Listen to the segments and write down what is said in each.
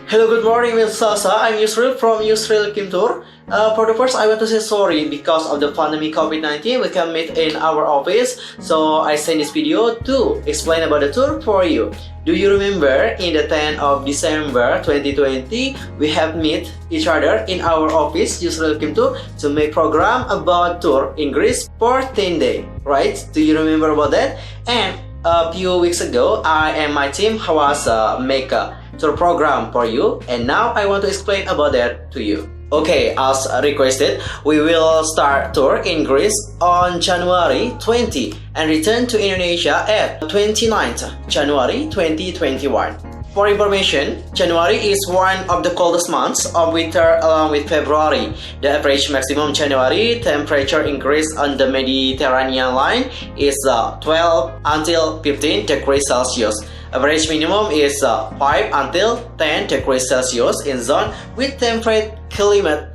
Hello, good morning, Miss Sasa. I'm Yusril from Yusril Kim Tour. For the first, I want to say sorry because of the pandemic COVID-19. We can't meet in our office, so I sent this video to explain about the tour for you. Do you remember in the 10th of December 2020, we have met each other in our office, Yusril Kim Tour, to make program about tour in Greece for 10 days, right? Do you remember about that? And a few weeks ago, I and my team was make a tour program for you, and now I want to explain about that to you. Okay, as requested, we will start tour in Greece on January 20 and return to Indonesia at 29th January 2021. For information, January is one of the coldest months of winter along with February. The average maximum January temperature in Greece on the Mediterranean line is 12 until 15 degrees Celsius. Average minimum is 5 until 10 degrees Celsius in zone with temperate climate.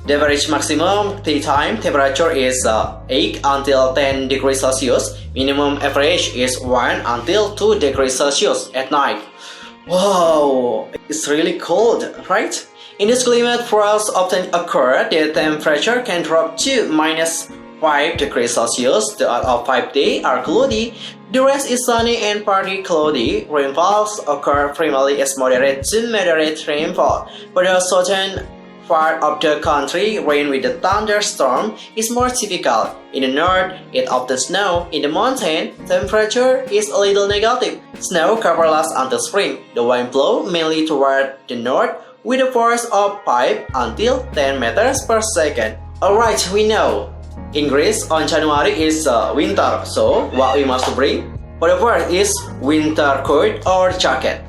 The average maximum daytime temperature is 8 until 10 degrees Celsius. Minimum average is 1 until 2 degrees Celsius at night. Wow, it's really cold, right? In this climate, frosts often occur. The temperature can drop to minus 5 degrees Celsius. The out of 5 days are cloudy. The rest is sunny and partly cloudy. Rainfalls occur primarily as moderate to moderate rainfall. For the southern part of the country, rain with a thunderstorm is more typical. In the north, it often snows. In the mountain, temperature is a little negative. Snow cover lasts until spring. The wind blows mainly toward the north with a force of 5 until 10 meters per second. Alright, we know. In Greece, on January is winter, so what we must bring? For the first is winter coat or jacket.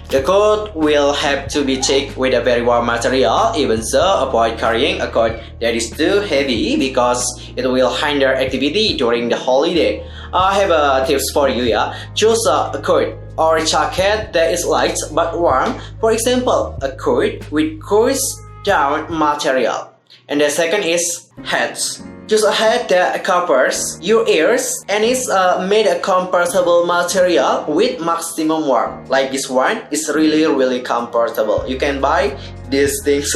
The coat will have to be checked with a very warm material. Even so, avoid carrying a coat that is too heavy because it will hinder activity during the holiday. I have a tips for you. Choose a coat or jacket that is light but warm. For example, a coat with coarse down material. And the second is hats. Choose a hat that covers your ears and is made a comfortable material with maximum warmth. Like this one, it's really comfortable. You can buy these things.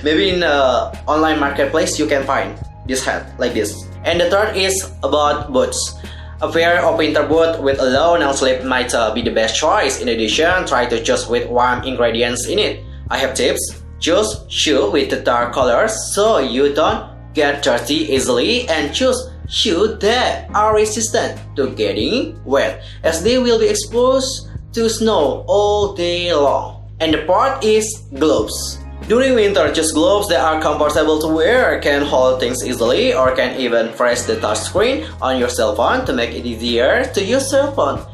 Maybe in online marketplace you can find this hat like this. And the third is about boots. A pair of winter boots with a low non-slip might be the best choice. In addition, try to choose with warm ingredients in it. I have tips. Choose shoes with the dark colors so you don't get dirty easily, and choose shoes that are resistant to getting wet as they will be exposed to snow all day long. And the fourth is gloves. During winter, choose gloves that are comfortable to wear, can hold things easily, or can even press the touch screen on your cell phone to make it easier to use cell phone.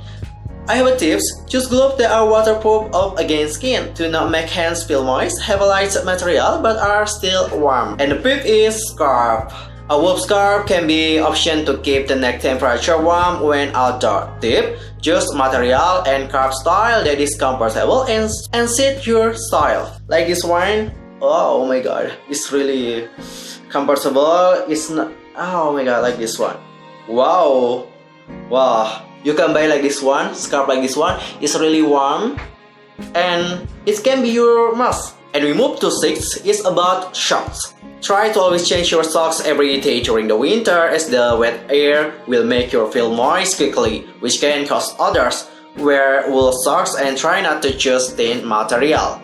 I have a tips. Choose gloves that are waterproof up against skin. Do not make hands feel moist, have a light material but are still warm. And the fifth is scarf. A wool scarf can be option to keep the neck temperature warm when outdoor. Tip: choose material and scarf style that is comfortable and suit your style. Like this one. Oh my god, it's really comfortable. It's not. Oh my god, like this one. Wow. You can buy like this one, scarf like this one. It's really warm and it can be your must. And we move to 6 is about socks. Try to always change your socks every day during the winter as the wet air will make you feel moist quickly, which can cause odors. Wear wool socks and try not to choose thin material.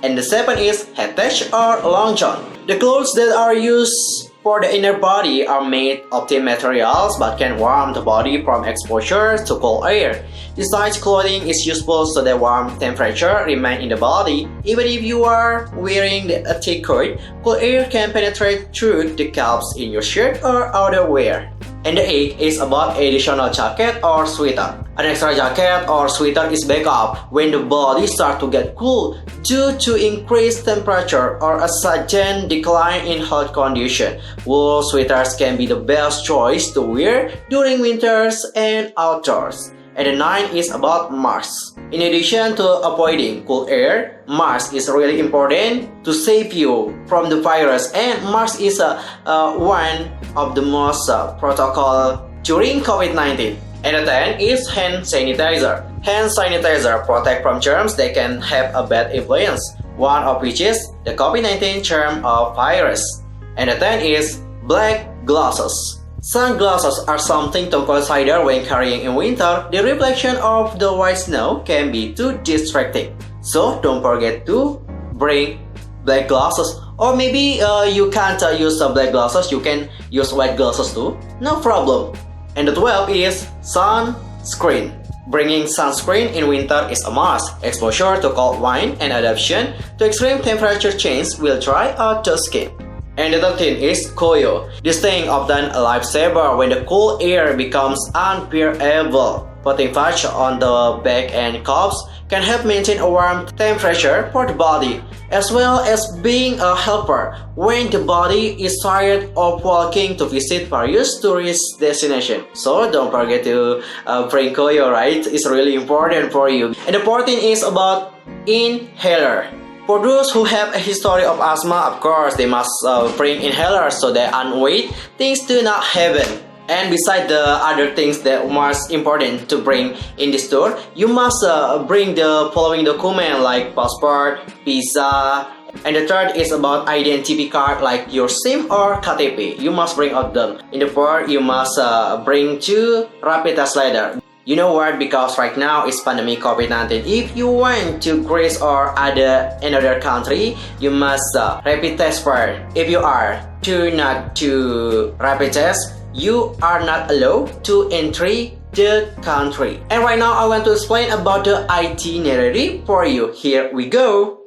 And the 7 is headtech or long john. The clothes that are used for the inner body are made of thin materials but can warm the body from exposure to cold air. This type of clothing is useful so that warm temperature remains in the body. Even if you are wearing a thick coat, cold air can penetrate through the gaps in your shirt or outerwear. And the 8 is about additional jacket or sweater. An extra jacket or sweater is backup when the body starts to get cool due to increased temperature or a sudden decline in health condition. Wool sweaters can be the best choice to wear during winters and outdoors. And the 9 is about masks. In addition to avoiding cold air, mask is really important to save you from the virus, and mask is one of the most protocol during COVID-19. And the 10 is hand sanitizer. Hand sanitizer protect from germs that can have a bad influence, one of which is the COVID-19 germ of virus. And the 10th is black glasses. Sunglasses are something to consider when carrying in winter. The reflection of the white snow can be too distracting. So don't forget to bring black glasses. Or maybe you can't use black glasses, you can use white glasses too. No problem. And the 12th is sunscreen. Bringing sunscreen in winter is a must. Exposure to cold wind and adaptation to extreme temperature change will dry out the skin. And the 13th is koyo. This thing often a lifesaver when the cool air becomes unbearable. Putting fudge on the back and cups can help maintain a warm temperature for the body, as well as being a helper when the body is tired of walking to visit various tourist destinations. So don't forget to bring koyo, right? It's really important for you. And the 14th is about inhaler. For those who have a history of asthma, of course, they must bring inhalers so that unweight things do not happen. And besides the other things that most important to bring in the store, you must bring the following document like passport, visa, and the third is about identity card like your SIM or KTP. You must bring out them. In the fourth, you must bring 2 rapid test letter. You know what? Because right now it's pandemic COVID-19. If you want to Greece or another country, you must rapid test first. If you are not to rapid test, you are not allowed to enter the country. And right now I want to explain about the itinerary for you. Here we go.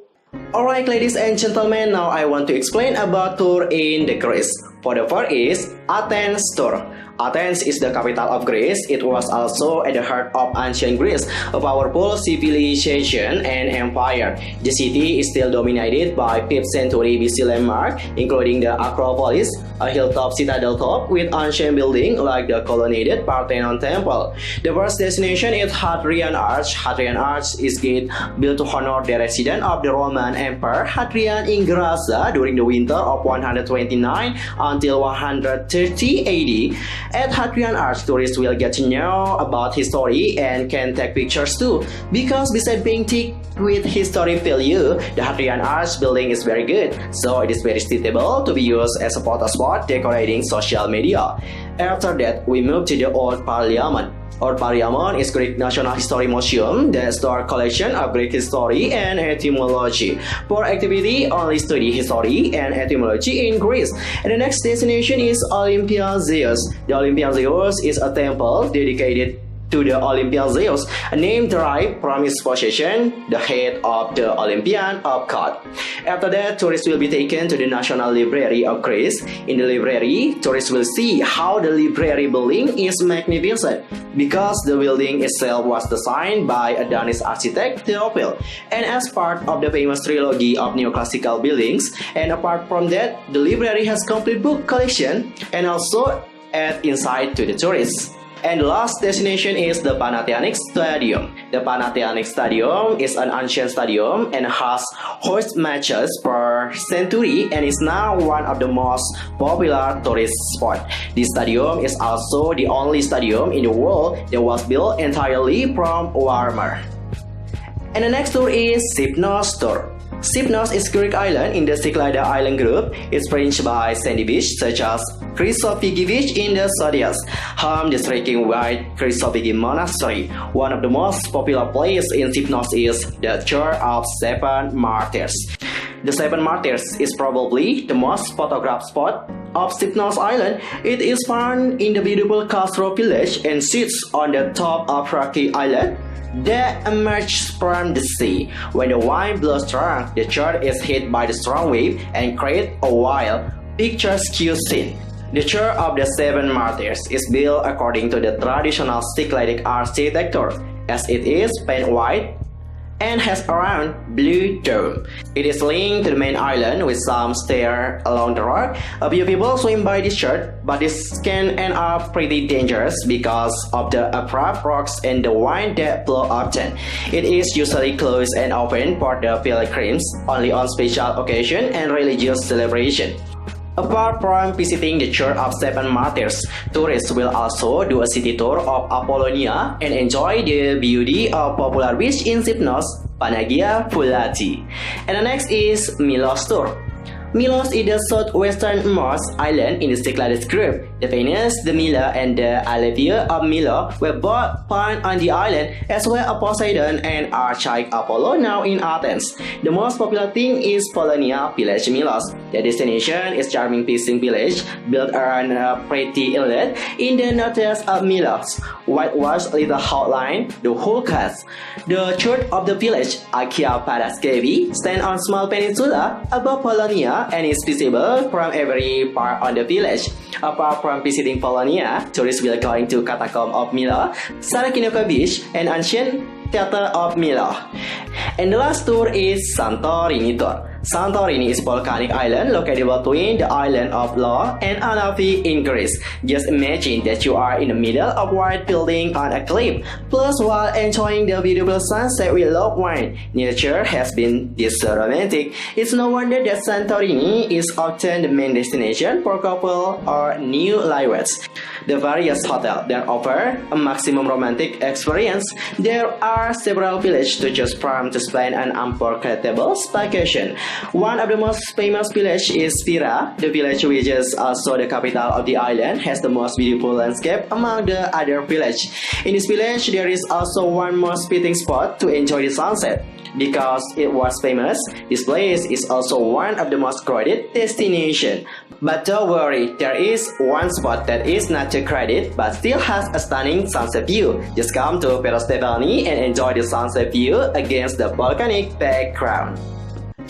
Alright, ladies and gentlemen, now I want to explain about tour in the Greece. For the first is Athens tour. Athens is the capital of Greece. It was also at the heart of ancient Greece, a powerful civilization and empire. The city is still dominated by 5th century BC landmarks, including the Acropolis, a hilltop citadel top with ancient buildings like the colonnaded Parthenon Temple. The first destination is Hadrian Arch. Hadrian Arch is gate built to honor the resident of the Roman Emperor Hadrian in Graza during the winter of 129 until 130 AD. At Hadrian Arch, tourists will get to know about history and can take pictures too. Because besides being thick with history value, the Hadrian Arch building is very good, so it is very suitable to be used as a photo spot decorating social media. After that, we move to the Old Parliament. Old Parliament is Greek National History Museum that stores collection of Greek history and etymology. For activity, only study history and etymology in Greece. And the next destination is Olympia Zeus. The Olympia Zeus is a temple dedicated to the Olympian Zeus, a name derived from his position, the head of the Olympian of God. After that, tourists will be taken to the National Library of Greece. In the library, tourists will see how the library building is magnificent because the building itself was designed by a Danish architect Theophil, and as part of the famous trilogy of neoclassical buildings. And apart from that, the library has complete book collection and also add insight to the tourists. And the last destination is the Panathinaikos Stadium. The Panathinaikos Stadium is an ancient stadium and has hosted matches per century and is now one of the most popular tourist spots. This stadium is also the only stadium in the world that was built entirely from marble. And the next tour is Sipnos tour. Sipnos is a Greek island in the Cyclada island group. It's fringed by sandy beaches such as Chrysopigi Beach in the Sodias, home the striking white Chrysopigi Monastery. One of the most popular places in Sipnos is the Church of Seven Martyrs. The Seven Martyrs is probably the most photographed spot of Sipnos Island. It is found in the beautiful Castro village and sits on the top of rocky island that emerges from the sea. When the wind blows strong, the church is hit by the strong wave and creates a wild, picturesque scene. The Church of the Seven Martyrs is built according to the traditional Cycladic architecture, as it is painted white and has a round blue dome. It is linked to the main island with some stairs along the rock. A few people swim by this church, but this can end up pretty dangerous because of the abrupt rocks and the wind that blow often. It is usually closed and open for the pilgrims only on special occasion and religious celebration. Apart from visiting the Church of Seven Martyrs, tourists will also do a city tour of Apollonia and enjoy the beauty of popular beach in Hypnos, Panagia, Fulati. And the next is Milos tour. Milos is the southwesternmost island in the Cyclades group. The Venus, the Mila, and the Alethea of Milo were both found on the island, as well as Poseidon and Archaic Apollo, now in Athens. The most popular thing is Polonia village Milos. The destination is charming fishing village built around a pretty inlet in the northeast of Milos. Whitewashed little outline, the whole cast. The church of the village, Akia Paraskevi, stands on small peninsula above Polonia and is visible from every part of the village. Apart from visiting Polonia, tourists will going to Catacomb of Milo, Sarakinoko Beach, and ancient theater of Milo. And the last tour is Santorini tour. Santorini is a volcanic island located between the island of Io and Anafi in Greece. Just imagine that you are in the middle of a white building on a cliff, plus while enjoying the beautiful sunset with loved one. Nature has been this so romantic. It's no wonder that Santorini is often the main destination for couple or new newlyweds. The various hotels that offer a maximum romantic experience. There are several villages to choose from to spend an unforgettable vacation. One of the most famous villages is Spira. The village, which is also the capital of the island, has the most beautiful landscape among the other villages. In this village, there is also one most fitting spot to enjoy the sunset. Because it was famous, this place is also one of the most crowded destinations. But don't worry, there is one spot that is not too crowded but still has a stunning sunset view. Just come to Perostevani and enjoy the sunset view against the volcanic background.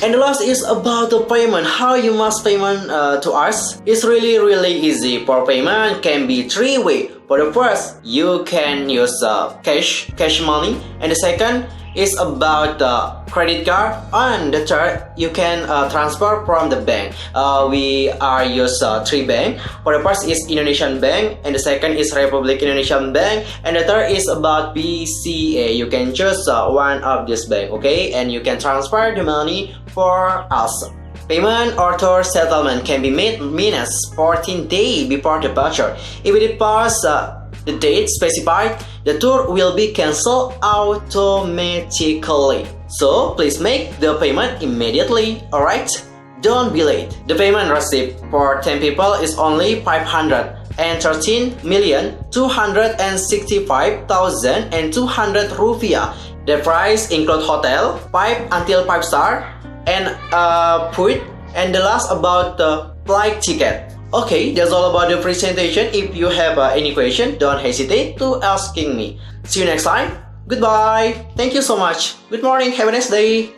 And the last is about the payment. How you must payment to us? It's really easy. For payment can be three ways. For the first, you can use cash money, and the second is about the credit card, and the third you can transfer from the bank. We are use three bank. For the first is Indonesian Bank, and the second is Republic Indonesian Bank, and the third is about BCA. You can choose one of this bank, okay, and you can transfer the money for us. Payment or tour settlement can be made minus 14 days before departure. If it passes the date specified, the tour will be cancelled automatically. So please make the payment immediately, alright? Don't be late. The payment receipt for 10 people is only 513,265,200 rupiah. The price include hotel, 5 until 5 star, and food, and the last about the flight ticket. Okay, that's all about the presentation. If you have any question, don't hesitate to asking me. See you next time. Goodbye. Thank you so much. Good morning. Have a nice day.